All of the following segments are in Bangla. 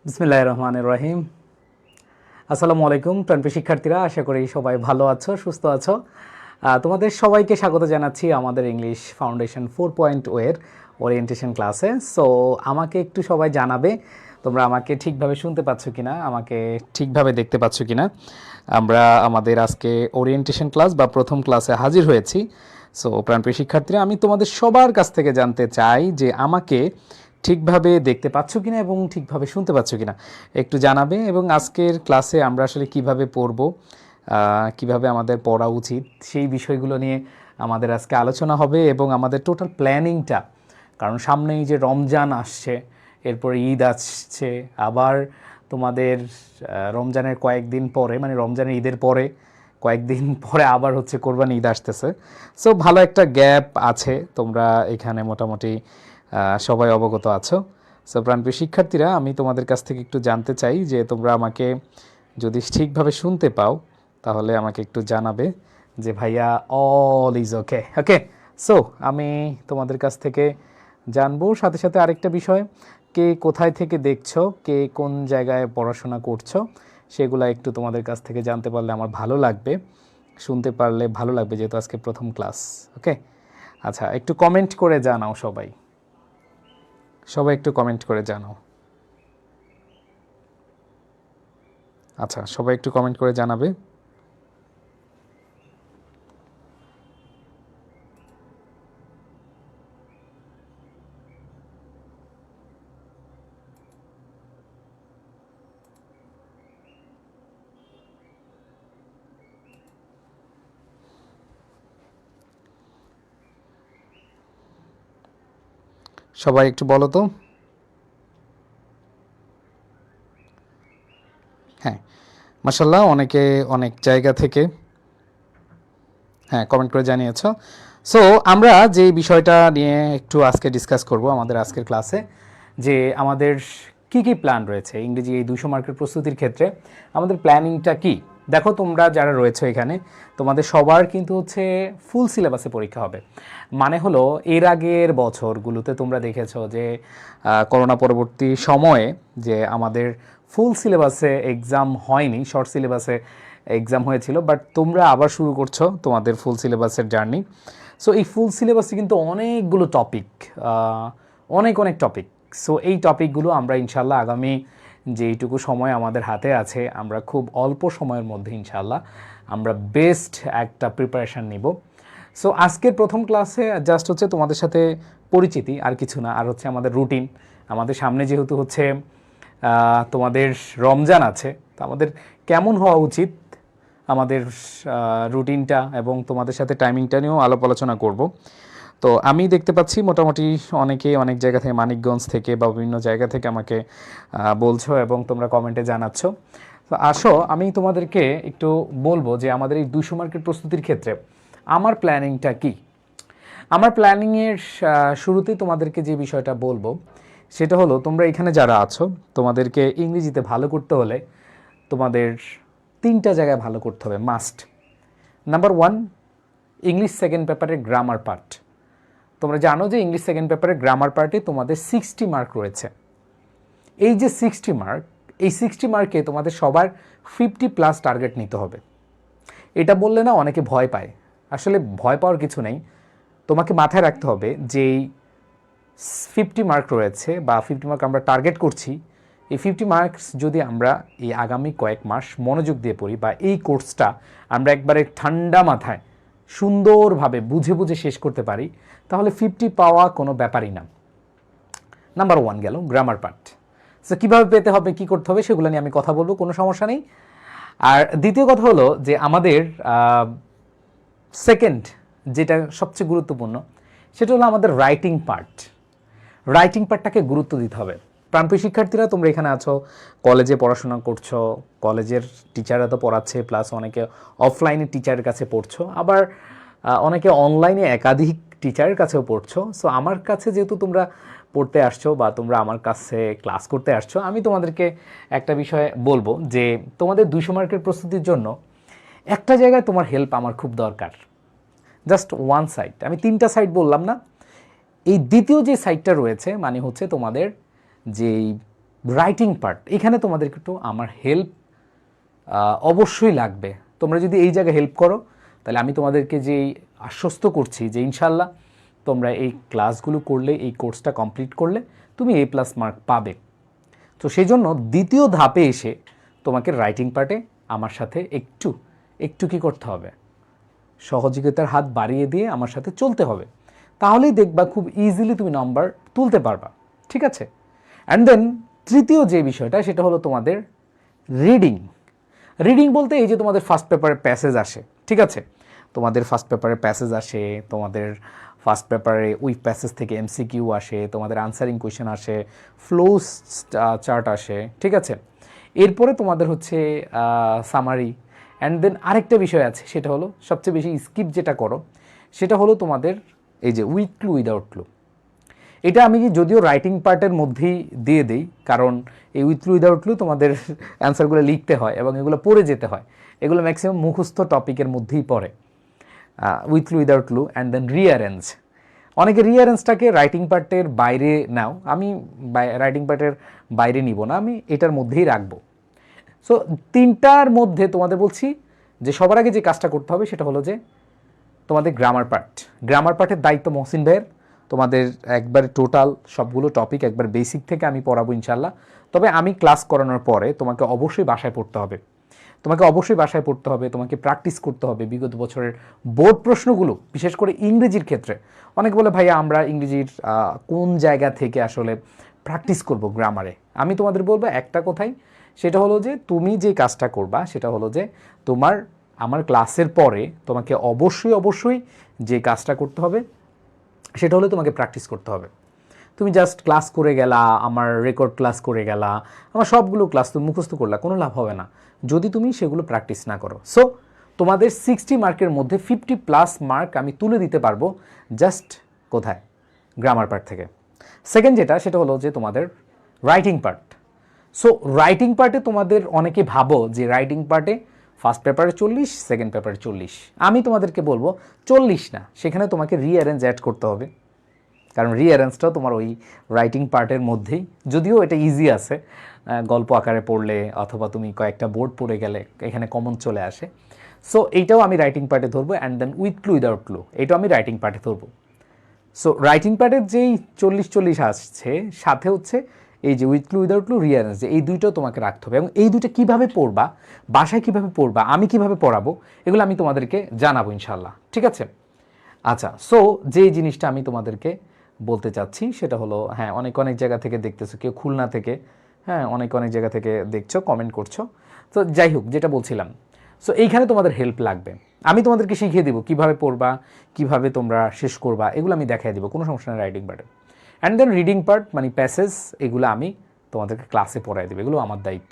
বিসমিল্লাহির রহমানির রহিম। আসসালামু আলাইকুম প্রাণপ্রিয় শিক্ষার্থীরা, আশা করি সবাই ভালো আছো, সুস্থ আছো। তোমাদের সবাইকে স্বাগত জানাচ্ছি আমাদের ইংলিশ ফাউন্ডেশন 4.0 এর ওরিয়েন্টেশন ক্লাসে। সো আমাকে একটু সবাই জানাবে তোমরা আমাকে ঠিকভাবে শুনতে পাচ্ছ কিনা, আমাকে ঠিকভাবে দেখতে পাচ্ছ কিনা। আমরা আমাদের আজকে ওরিয়েন্টেশন ক্লাস বা প্রথম ক্লাসে হাজির হয়েছি। সো প্রাণপ্রিয় শিক্ষার্থীরা, আমি তোমাদের সবার কাছ থেকে জানতে চাই যে আমাকে ঠিকভাবে দেখতে পাচ্ছ কিনা এবং ঠিকভাবে শুনতে পাচ্ছ কিনা একটু জানাবে। এবং আজকের ক্লাসে আমরা আসলে কিভাবে পড়ব, কিভাবে আমাদের পড়া উচিত, সেই বিষয়গুলো নিয়ে আমাদের আজকে আলোচনা হবে। এবং আমাদের টোটাল প্ল্যানিংটা, কারণ সামনেই যে রমজান আসছে, এরপরে ঈদ আসছে, আবার তোমাদের রমজানের কয়েকদিন পরে, মানে রমজানের ঈদের পরে কয়েকদিন পরে আবার হচ্ছে কোরবানি ঈদ আসতেছে। সো ভালো একটা গ্যাপ আছে, তোমরা এখানে মোটামুটি সবাই অবগত আছো। সো প্রাণপ্রিয় শিক্ষার্থীরা, আমি তোমাদের কাছ থেকে একটু জানতে চাই যে তোমরা আমাকে যদি ঠিকভাবে শুনতে পাও তাহলে আমাকে একটু জানাবে যে ভাইয়া all is okay. Okay, so আমি তোমাদের কাছ থেকে জানবো। সাথে সাথে আরেকটা বিষয়, কে কোথায় থেকে দেখছো, কে কোন জায়গায় পড়াশোনা করছো, সেগুলো একটু তোমাদের কাছ থেকে জানতে পারলে আমার ভালো লাগবে, শুনতে পারলে ভালো লাগবে, যেহেতু আজকে প্রথম ক্লাস। ওকে, আচ্ছা, একটু কমেন্ট করে জানাও সবাই, সবাই একটু কমেন্ট করে জানাও। আচ্ছা, সবাই একটু কমেন্ট করে জানাবে। সবাই একটু বলো তো। হ্যাঁ, মাশাল্লাহ, অনেকে অনেক জায়গা থেকে হ্যাঁ কমেন্ট করে জানিয়েছ। সো আমরা যে বিষয়টা নিয়ে একটু আজকে ডিসকাস করব আমাদের আজকের ক্লাসে, যে আমাদের কি কি প্ল্যান রয়েছে ইংরেজি এই 200 মার্কের প্রস্তুতির ক্ষেত্রে, আমাদের প্ল্যানিংটা কি। দেখো, তোমরা যারা রয়েছে এখানে, তোমাদের সবার কিন্তু হচ্ছে ফুল সিলেবাসে পরীক্ষা হবে। মানে হলো, এর আগের বছরগুলোতে তোমরা দেখেছো যে করোনা পরবর্তী সময়ে যে আমাদের ফুল সিলেবাসে এক্সাম হয়নি, শর্ট সিলেবাসে এক্সাম হয়েছিল, বাট তোমরা আবার শুরু করছো তোমাদের ফুল সিলেবাসের জার্নি। সো এই ফুল সিলেবাসে কিন্তু অনেকগুলো টপিক, অনেক অনেক টপিক। সো এই টপিকগুলো আমরা ইনশাল্লাহ আগামী যেইটুকু সময় আমাদের হাতে আছে, আমরা খুব অল্প সময়ের মধ্যে ইনশাল্লাহ আমরা বেস্ট একটা প্রিপারেশান নিব। সো আজকের প্রথম ক্লাসে জাস্ট হচ্ছে তোমাদের সাথে পরিচিতি, আর কিছু না। আর হচ্ছে আমাদের রুটিন, আমাদের সামনে যেহেতু হচ্ছে তোমাদের রমজান আছে, তো আমাদের কেমন হওয়া উচিত আমাদের রুটিনটা, এবং তোমাদের সাথে টাইমিংটা নিয়েও আলাপ আলোচনা করব। তো আমি দেখতে পাচ্ছি মোটামুটি অনেকে অনেক জায়গা থেকে, মানিকগঞ্জ থেকে বা বিভিন্ন জায়গা থেকে আমাকে বলছো এবং তোমরা কমেন্টে জানাচ্ছ। তো আসো, আমি তোমাদেরকে একটু বলবো যে আমাদের এই 200 মার্কের প্রস্তুতির ক্ষেত্রে আমার প্ল্যানিংটা কি। আমার প্ল্যানিংয়ের শুরুতেই তোমাদেরকে যে বিষয়টা বলবো সেটা হলো, তোমরা এখানে যারা আছো, তোমাদেরকে ইংরেজিতে ভালো করতে হলে তোমাদের 3টা জায়গায় ভালো করতে হবে, মাস্ট। নাম্বার 1, ইংলিশ সেকেন্ড পেপারের গ্রামার পার্ট। তোমরা জানো যে ইংলিশ সেকেন্ড পেপারের গ্রামার পার্টে তোমাদের 60 মার্ক রয়েছে। এই যে 60 মার্ক, এই 60 মার্কে তোমাদের সবার 50+ টার্গেট নিতে হবে। এটা বললে না অনেকে ভয় পায়, আসলে ভয় পাওয়ার কিছু নেই। তোমাকে মাথায় রাখতে হবে যে 50 মার্ক রয়েছে বা 50 মার্ক আমরা টার্গেট করছি, এই 50 মার্কস যদি আমরা এই আগামী কয়েক মাস মনোযোগ দিয়ে পড়ি, বা এই কোর্সটা আমরা একবারে ঠান্ডা মাথায় সুন্দরভাবে বুঝে বুঝে শেষ করতে পারি, তাহলে 50 পাওয়া কোনো ব্যাপারই না। নাম্বার 1 গেল গ্রামার পার্ট। সো কীভাবে পেতে হবে, কী করতে হবে, সেগুলো নিয়ে আমি কথা বলবো, কোনো সমস্যা নেই। আর দ্বিতীয় কথা হলো যে আমাদের সেকেন্ড যেটা সবচেয়ে গুরুত্বপূর্ণ, সেটা হলো আমাদের রাইটিং পার্ট। রাইটিং পার্টটাকে গুরুত্ব দিতে হবে। প্রাণপ্রিয় শিক্ষার্থীরা, তোমরা এখানে আছো, কলেজে পড়াশোনা করছো, কলেজের টিচাররা তো পড়াচ্ছে, প্লাস অনেকে অফলাইনে টিচারের কাছে পড়ছো, আবার অনেকে অনলাইনে একাধিক টিচারের কাছেও পড়ছো। সো আমার কাছে যেহেতু তোমরা পড়তে আসছো বা তোমরা আমার কাছে ক্লাস করতে আসছো, আমি তোমাদেরকে একটা বিষয় বলবো যে তোমাদের 200 মার্কের প্রস্তুতির জন্য একটা জায়গায় তোমার হেল্প আমার খুব দরকার। জাস্ট ওয়ান সাইড, আমি 3টা সাইড বললাম না, এই দ্বিতীয় যে সাইডটা রয়েছে, মানে হচ্ছে তোমাদের যেই রাইটিং পার্ট, এখানে তোমাদের একটু আমার হেল্প অবশ্যই লাগবে। তোমরা যদি এই জায়গায় হেল্প করো তাহলে আমি তোমাদেরকে যে আশ্বস্ত করছি যে ইনশাল্লাহ তোমরা এই ক্লাসগুলো করলে, এই কোর্সটা কমপ্লিট করলে তুমি A+ মার্ক পাবে। তো সেই জন্য দ্বিতীয় ধাপে এসে তোমাকে রাইটিং পার্টে আমার সাথে একটু কি করতে হবে, সহযোগিতার হাত বাড়িয়ে দিয়ে আমার সাথে চলতে হবে। তাহলেই দেখবা খুব ইজিলি তুমি নাম্বার তুলতে পারবা, ঠিক আছে? অ্যান্ড দেন তৃতীয় যে বিষয়টা সেটা হলো তোমাদের রিডিং। রিডিং বলতে এই যে তোমাদের ফার্স্ট পেপারে প্যাসেজ আসে, ঠিক আছে? তোমাদের ফার্স্ট পেপারে প্যাসেজ আসে, তোমাদের ফার্স্ট পেপারে ওই প্যাসেজ থেকে MCQ আসে, তোমাদের আনসারিং কোয়েশ্চেন আসে, ফ্লো চার্ট আসে, ঠিক আছে? এরপরে তোমাদের হচ্ছে সামারি। অ্যান্ড দেন আরেকটা বিষয় আছে, সেটা হলো সবচেয়ে বেশি স্কিপ যেটা করো সেটা হলো তোমাদের এই যে উইথ ক্লু উইদাউট ক্লু। এটা আমি যদিও রাইটিং পার্টের মধ্যেই দিয়ে দিই, কারণ এই উইথ ক্লু উইদাউট ক্লু তোমাদের অ্যান্সারগুলো লিখতে হয় এবং এগুলো পড়ে যেতে হয়। এগুলো ম্যাক্সিমাম মুখস্থ টপিকের মধ্যেই পড়ে, with clue without clue. And then rearrange, অনেকে রিঅ্যারেঞ্জটাকে রাইটিং পার্টের বাইরে নাও, আমি রাইটিং পার্টের বাইরে নিব না, আমি এটার মধ্যেই রাখবো। সো তিনটার মধ্যে তোমাদের বলছি যে সবার আগে যে কাজটা করতে হবে সেটা হলো যে তোমাদের গ্রামার পার্টের দায়িত্ব মহসিন ভাইয়ের। তোমাদের একবার টোটাল সবগুলো টপিক একবার বেসিক থেকে আমি পড়াবো ইনশাল্লাহ। তবে আমি ক্লাস করানোর পরে তোমাকে অবশ্যই বাসায় পড়তে হবে, তোমাকে প্র্যাকটিস করতে হবে বিগত বছরের বোর্ড প্রশ্নগুলো, বিশেষ করে ইংরেজির ক্ষেত্রে। অনেকে বলে ভাইয়া আমরা ইংরেজির কোন জায়গা থেকে আসলে প্র্যাকটিস করব গ্রামারে। আমি তোমাদের বলবো একটা কথাই, সেটা হলো যে তুমি যে কাজটা করবা সেটা হলো যে আমার ক্লাসের পরে তোমাকে অবশ্যই যে কাজটা করতে হবে সেটা হলো তোমাকে প্র্যাকটিস করতে হবে। তুমি জাস্ট ক্লাস করে গেলা, আমার রেকর্ড ক্লাস করে গেলা, আমার সবগুলো ক্লাস তুমি মুখস্থ করলা, কোনো লাভ হবে না যদি তুমি সেগুলো প্র্যাকটিস না করো। সো তোমাদের 60 মার্কের মধ্যে 50+ মার্ক আমি তুলে দিতে পারবো জাস্ট কোথায়? গ্রামার পার্ট থেকে। সেকেন্ড যেটা সেটা হলো যে তোমাদের রাইটিং পার্ট। সো রাইটিং পার্টে তোমাদের অনেকে ভাবো যে রাইটিং পার্টে ফার্স্ট পেপারে 40, সেকেন্ড পেপারে 40। আমি তোমাদেরকে বলবো 40 না, সেখানে তোমাকে রিঅ্যারেঞ্জ অ্যাড করতে হবে, কারণ রিঅ্যারেঞ্জটাও তোমার ওই রাইটিং পার্টের মধ্যেই, যদিও এটা ইজি আছে গল্প আকারে পড়লে অথবা তুমি কয়েকটা বোর্ড পড়ে গেলে এখানে কমন চলে আসে। সো এইটাও আমি রাইটিং পার্টে ধরবো। And then with clue without clue, এটাও আমি রাইটিং পার্টে ধরবো। সো রাইটিং পার্টের যেই 40 আসছে, সাথে হচ্ছে এই যে with clue without clue, rearrange, এই দুইটাও তোমাকে রাখতে হবে। এবং এই দুইটা কীভাবে পড়বা, বাসায় কীভাবে পড়বা, আমি কীভাবে পড়াবো, এগুলো আমি তোমাদেরকে জানাবো ইনশাল্লাহ, ঠিক আছে? আচ্ছা, সো যেই জিনিসটা আমি তোমাদেরকে বলতে চাচ্ছি সেটা হলো, হ্যাঁ অনেক জায়গা থেকে দেখতেছো, কেউ খুলনা থেকে, হ্যাঁ অনেক জায়গা থেকে দেখছো, কমেন্ট করছো। তো যাই হোক, যেটা বলছিলাম, সো এইখানে তোমাদের হেল্প লাগবে। আমি তোমাদেরকে শিখিয়ে দেবো কীভাবে পড়বা, কীভাবে তোমরা শেষ করবা, এগুলো আমি দেখাই দেবো, কোনো সমস্যা নেই রাইটিং পার্টে। অ্যান্ড দেন রিডিং পার্ট মানে প্যাসেজ, এগুলো আমি তোমাদেরকে ক্লাসে পড়াই দেবো, এগুলো আমার দায়িত্ব।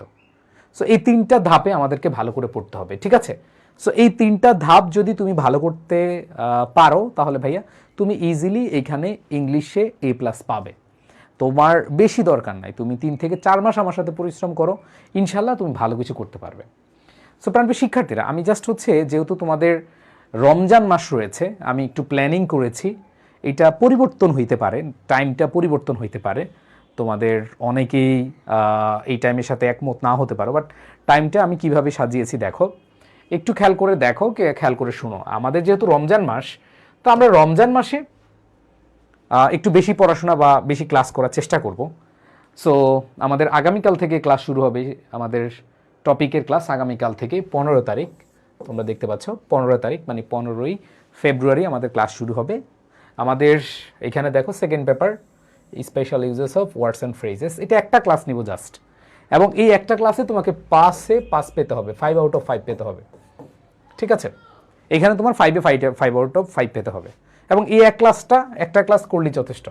সো এই তিনটা ধাপে আমাদেরকে ভালো করে পড়তে হবে, ঠিক আছে? সো এই তিনটা ধাপ যদি তুমি ভালো করতে পারো তাহলে ভাইয়া তুমি ইজিলি এখানে ইংলিশে A+ পাবে। তোমার বেশি দরকার নাই, তুমি 3 থেকে 4 মাস আমার সাথে পরিশ্রম করো, ইনশাল্লাহ তুমি ভালো কিছু করতে পারবে। সো প্রাণপ্রিয় শিক্ষার্থীরা, আমি জাস্ট হচ্ছে যেহেতু তোমাদের রমজান মাস রয়েছে, আমি একটু প্ল্যানিং করেছি, এটা পরিবর্তন হইতে পারে, টাইমটা পরিবর্তন হইতে পারে, তোমাদের অনেকেই এই টাইমের সাথে একমত না হতে পারো, বাট টাইমটা আমি কিভাবে সাজিয়েছি দেখো, একটু খেয়াল করে দেখো, খেয়াল করে শুনো। আমাদের যেহেতু রমজান মাস, তো আমরা রমজান মাসে একটু বেশি পড়াশোনা বা বেশি ক্লাস করার চেষ্টা করব। সো আমাদের আগামীকাল থেকে ক্লাস শুরু হবে, আমাদের টপিকের ক্লাস আগামীকাল থেকে 15 তারিখ, তোমরা দেখতে পাচ্ছ 15 তারিখ মানে 15ই ফেব্রুয়ারি আমাদের ক্লাস শুরু হবে। আমাদের এখানে দেখো second paper special uses of words and phrases, এটা একটা ক্লাস নিব জাস্ট, এবং এই একটা ক্লাসে তোমাকে পাস পেতে হবে, 5 আউট অফ 5 পেতে হবে, ঠিক আছে? এখানে তোমার 5 আউট অফ 5 পেতে হবে, এবং এই একটা ক্লাস করলেই যথেষ্ট,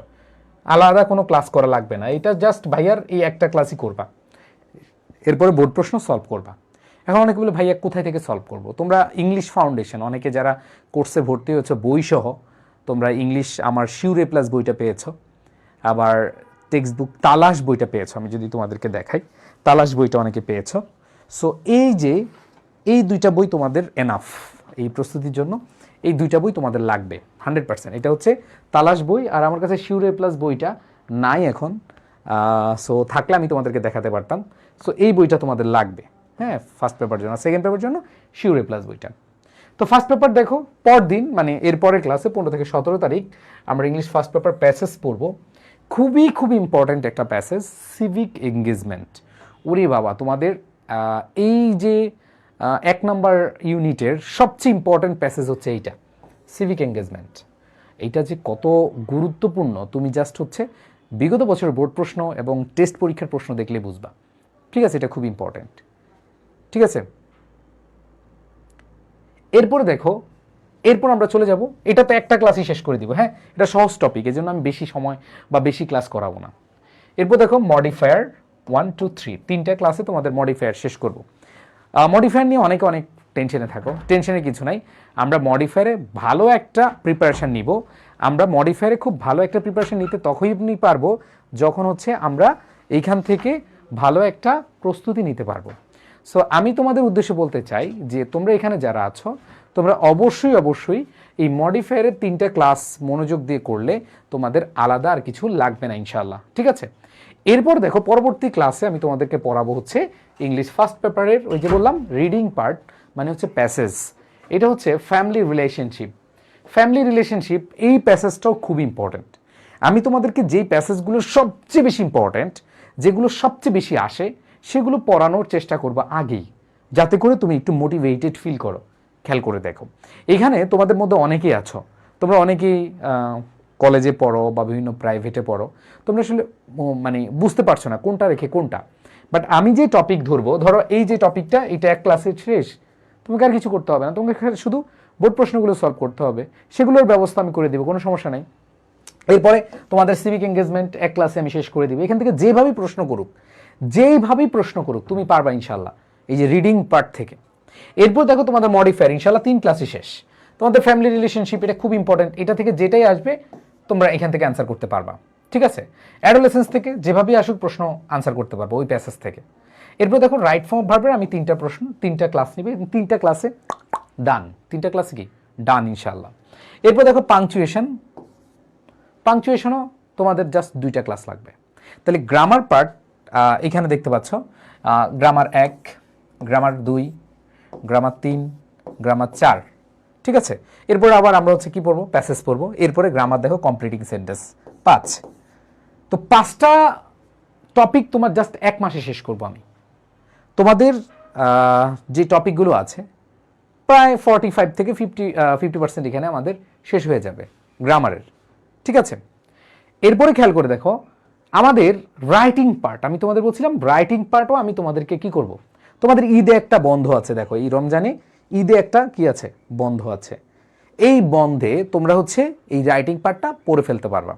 আলাদা কোনো ক্লাস করা লাগবে না, এটা জাস্ট ভাইয়ার এই একটা ক্লাসই করবা, এরপরে বোর্ড প্রশ্ন সলভ করবা। এখন অনেকে বলে ভাইয়া কোথায় থেকে সলভ করব? তোমরা ইংলিশ ফাউন্ডেশন, অনেকে যারা কোর্সে ভর্তি হয়েছে বই সহ, তোমরা ইংলিশ আমার শিওর A+ বইটা পেয়েছো, আবার টেক্সট বুক তালাশ বইটা পেয়েছো, আমি যদি তোমাদেরকে দেখাই, তালাশ বইটা অনেকে পেয়েছো। সো এই দুইটা বই তোমাদের এনাফ এই প্রস্তুতির জন্য, এই দুইটা বই তোমাদের লাগবে 100%। এটা হচ্ছে তালাশ বই, আর আমার কাছে শিওর A+ বইটা নাই এখন, সো থাকলে আমি তোমাদেরকে দেখাতে পারতাম। সো এই বইটা তোমাদের লাগবে, হ্যাঁ, ফার্স্ট পেপার জন্য। সেকেন্ড পেপার জন্য শিওর এ প্লাস বইটা। তো ফার্স্ট পেপার দেখো, পরদিন মানে এরপরের ক্লাসে 15 থেকে 17 তারিখ আমরা ইংলিশ ফার্স্ট পেপার প্যাসেজ পড়বো। খুবই খুবই ইম্পর্ট্যান্ট একটা প্যাসেজ, সিভিক এঙ্গেজমেন্ট। ওরে বাবা, তোমাদের এই যে 1 নম্বর ইউনিটের সবচেয়ে ইম্পর্ট্যান্ট প্যাসেজ হচ্ছে এইটা, সিভিক এঙ্গেজমেন্ট। এইটা যে কত গুরুত্বপূর্ণ তুমি জাস্ট হচ্ছে বিগত বছরের বোর্ড প্রশ্ন এবং টেস্ট পরীক্ষার প্রশ্ন দেখলে বুঝবা। ঠিক আছে, এটা খুব ইম্পর্ট্যান্ট। ঠিক আছে, এরপরে দেখো, এরপর আমরা চলে যাব, এটা তো একটা ক্লাসই শেষ করে দিব, হ্যাঁ, এটা সহজ টপিক, এই জন্য আমি বেশি সময় বা বেশি ক্লাস করাবো না। এরপর দেখো মডিফায়ার 1, 2, 3, 3টা ক্লাসে তোমাদের মডিফায়ার শেষ করব। মডিফায়ার নিয়ে অনেকে অনেক টেনশনে থাকো, টেনশনের কিছু নাই। আমরা মডিফায়ারে ভালো একটা প্রিপারেশান নিব। আমরা মডিফায়ারে খুব ভালো একটা প্রিপারেশান নিতে তখনই পারবো যখন হচ্ছে আমরা এইখান থেকে ভালো একটা প্রস্তুতি নিতে পারবো। সো আমি তোমাদের উদ্দেশ্যে বলতে চাই যে তোমরা এখানে যারা আছো, তোমরা অবশ্যই অবশ্যই এই মডিফায়ারের 3টা ক্লাস মনোযোগ দিয়ে করলে তোমাদের আলাদা আর কিছু লাগবে না ইনশাআল্লাহ। ঠিক আছে, এরপর দেখো পরবর্তী ক্লাসে আমি তোমাদেরকে পড়াবো হচ্ছে ইংলিশ ফার্স্ট পেপারের ওই যে বললাম রিডিং পার্ট, মানে হচ্ছে প্যাসেজ। এটা হচ্ছে ফ্যামিলি রিলেশনশিপ। ফ্যামিলি রিলেশনশিপ এই প্যাসেজটাও খুব ইম্পর্ট্যান্ট। আমি তোমাদেরকে যেই প্যাসেজগুলো সবচেয়ে বেশি ইম্পর্ট্যান্ট, যেগুলো সবচেয়ে বেশি আসে, সেগুলো পড়ানোর চেষ্টা করবা আগেই, যাতে করে তুমি একটু মোটিভেটেড ফিল করো। খেয়াল করে দেখো, এখানে তোমাদের মধ্যে অনেকেই আছো, তোমরা অনেকেই কলেজে পড়ো বা বিভিন্ন প্রাইভেটে পড়ো, তোমরা আসলে মানে বুঝতে পারছো না কোনটা রেখে কোনটা। বাট আমি যে টপিক ধরবো, ধরো এই যে টপিকটা, এটা এক ক্লাসে শেষ, তোমাকে আর কিছু করতে হবে না, তোমাকে শুধু বোর্ড প্রশ্নগুলো সলভ করতে হবে, সেগুলোর ব্যবস্থা আমি করে দেবো, কোনো সমস্যা নেই। এরপরে তোমাদের সিভিক এঙ্গেজমেন্ট এক ক্লাসে আমি শেষ করে দিব। এখান থেকে যেভাবেই প্রশ্ন করুক তুমি পারবা ইনশাল্লাহ, এই যে রিডিং পার্ট থেকে। এরপর দেখো তোমাদের মডিফায়ার ইনশাল্লাহ 3 ক্লাসই শেষ। তোমাদের ফ্যামিলি রিলেশনশিপ, এটা খুব ইম্পর্টেন্ট, এটা থেকে যেটাই আসবে তোমরা এখান থেকে অ্যান্সার করতে পারবা। ঠিক আছে, অ্যাডোলেসেন্স থেকে যেভাবেই আসুক প্রশ্ন আনসার করতে পারবো ওই প্যাসেজ থেকে। এরপর দেখো রাইট ফর্ম অফ ভার্বের আমি 3টা প্রশ্ন 3টা ক্লাস নিবে, 3টা ক্লাসে ডান, 3টা ক্লাসে কি ডান ইনশাল্লাহ। এরপর দেখো পাংচুয়েশনও তোমাদের জাস্ট 2টা ক্লাস লাগবে। তাহলে গ্রামার পার্ট এখানে দেখতে পাচ্ছ, গ্রামার 1, গ্রামার 2, গ্রামার 3, গ্রামার 4। ঠিক আছে, এরপর আবার আমরা হচ্ছে কি পড়বো, প্যাসেজ পড়বো। এরপরে গ্রামার দেখো কমপ্লিটিং সেন্টেন্স 5। তো 5টা টপিক তোমার জাস্ট 1 মাসে শেষ করবো আমি। তোমাদের যে টপিকগুলো আছে প্রায় 45 থেকে 50% এখানে আমাদের শেষ হয়ে যাবে গ্রামারের। ঠিক আছে, এরপরে খেয়াল করে দেখো আমাদের রাইটিং পার্ট, আমি তোমাদের বলছিলাম রাইটিং পার্টও আমি তোমাদেরকে কি করব, তোমাদের ঈদে একটা বন্ধ আছে, দেখো এই রমজানে ঈদে একটা কি আছে, বন্ধ আছে। এই বন্ধে তোমরা হচ্ছে এই রাইটিং পার্টটা পড়ে ফেলতে পারবা।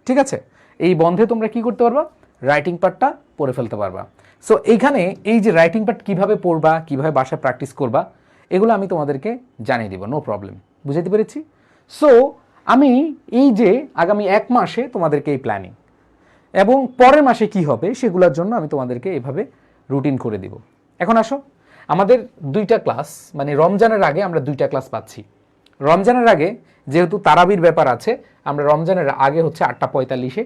ঠিক আছে, এই বন্ধে তোমরা কি করতে পারবা, রাইটিং পার্টটা পড়ে ফেলতে পারবা। সো এইখানে এই যে রাইটিং পার্ট কিভাবে পড়বা, কিভাবে বাসায় প্র্যাকটিস করবা, এগুলো আমি তোমাদেরকে জানিয়ে দিব, নো প্রবলেম। বুঝাতে পেরেছি? সো আমি এই যে আগামী 1 মাসে তোমাদেরকে এই প্ল্যানিং এবং পরের মাসে কি হবে সেগুলোর জন্য আমি তোমাদেরকে এভাবে রুটিন করে দিব। এখন আসো, আমাদের 2টা ক্লাস, মানে রমজানের আগে আমরা 2টা ক্লাস পাচ্ছি। রমজানের আগে যেহেতু তারাবির ব্যাপার আছে, আমরা রমজানের আগে হচ্ছে 8:45-এ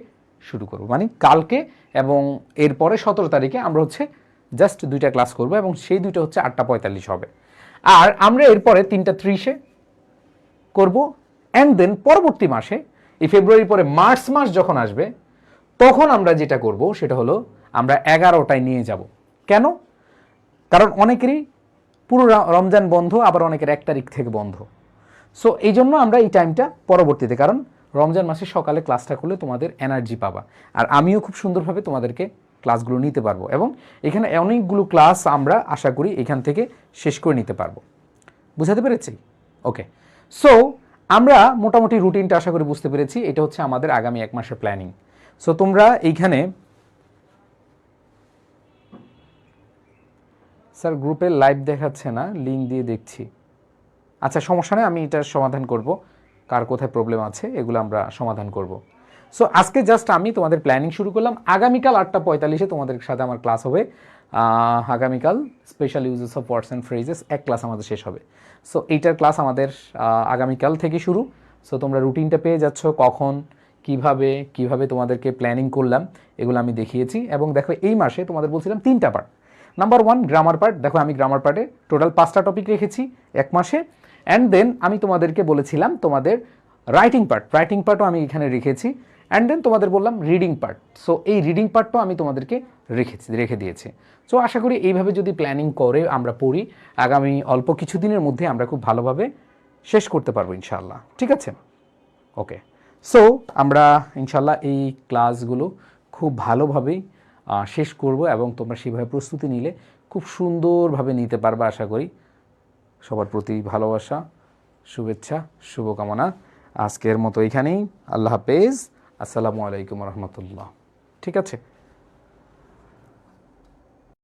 শুরু করব, মানে কালকে এবং এরপরে 17 তারিখে আমরা হচ্ছে জাস্ট 2টা ক্লাস করব এবং সেই 2টা হচ্ছে 8:45 হবে। আর আমরা এরপরে 3:30-এ করব। অ্যান্ড দেন পরবর্তী মাসে এই ফেব্রুয়ারির পরে মার্চ মাস যখন আসবে, তখন আমরা যেটা করব সেটা হলো আমরা 11টায় নিয়ে যাব। কেন? কারণ অনেকেরই পুরো রমজান বন্ধ, আবার অনেকের 1 তারিখ থেকে বন্ধ। সো এই জন্য আমরা এই টাইমটা পরবর্তীতে, কারণ রমজান মাসে সকালে ক্লাসটা করলে তোমাদের এনার্জি পাবা, আর আমিও খুব সুন্দরভাবে তোমাদেরকে ক্লাসগুলো নিতে পারবো এবং এখানে অনেকগুলো ক্লাস আমরা আশা করি এখান থেকে শেষ করে নিতে পারবো। বুঝাতে পেরেছি? ওকে, সো আমরা মোটামুটি রুটিনটা আশা করি বুঝতে পেরেছি। এটা হচ্ছে আমাদের আগামী 1 মাসের প্ল্যানিং। সো তোমরা এইখানে, স্যার গ্রুপে লাইভ দেখাচ্ছে না, লিঙ্ক দিয়ে দেখছি। আচ্ছা সমস্যা নেই, আমি এটার সমাধান করব, কার কোথায় প্রবলেম আছে এগুলো আমরা সমাধান করব। সো আজকে জাস্ট আমি তোমাদের প্ল্যানিং শুরু করলাম। আগামীকাল 8:45-এ তোমাদের সাথে আমার ক্লাস হবে। আগামীকাল special uses of words and phrases এক ক্লাস আমাদের শেষ হবে। সো এইটার ক্লাস আমাদের আগামীকাল থেকে শুরু। সো তোমরা রুটিনটা পেয়ে যাচ্ছ, কখন কিভাবে কিভাবে তোমাদেরকে প্ল্যানিং করলাম এগুলো আমি দেখিয়েছি। এবং দেখো এই মাসে তোমাদের বলছিলাম 3টা পার্ট। নাম্বার 1 গ্রামার পার্ট, দেখো আমি গ্রামার পার্টে টোটাল 5টা টপিক রেখেছি এক মাসে। অ্যান্ড দেন আমি তোমাদেরকে বলেছিলাম তোমাদের রাইটিং পার্টও আমি এখানে রেখেছি। অ্যান্ড দেন তোমাদের বললাম রিডিং পার্ট। সো এই রিডিং পার্টটাও আমি তোমাদেরকে রেখে দিয়েছি। সো আশা করি এইভাবে যদি প্ল্যানিং করে আমরা পড়ি, আগামী অল্প কিছুদিনের মধ্যে আমরা খুব ভালোভাবে শেষ করতে পারবো ইনশাআল্লাহ। ঠিক আছে, ওকে। সো আমরা ইনশাআল্লাহ এই ক্লাসগুলো খুব ভালোভাবেই শেষ করব এবং তোমরা সেভাবে প্রস্তুতি নিলে খুব সুন্দরভাবে নিতে পারবে আশা করি। সবার প্রতি ভালোবাসা, শুভেচ্ছা, শুভকামনা। আজকের মতো এখানেই। আল্লাহ হাফেজ। আসসালামু আলাইকুম রহমতুল্লাহ। ঠিক আছে।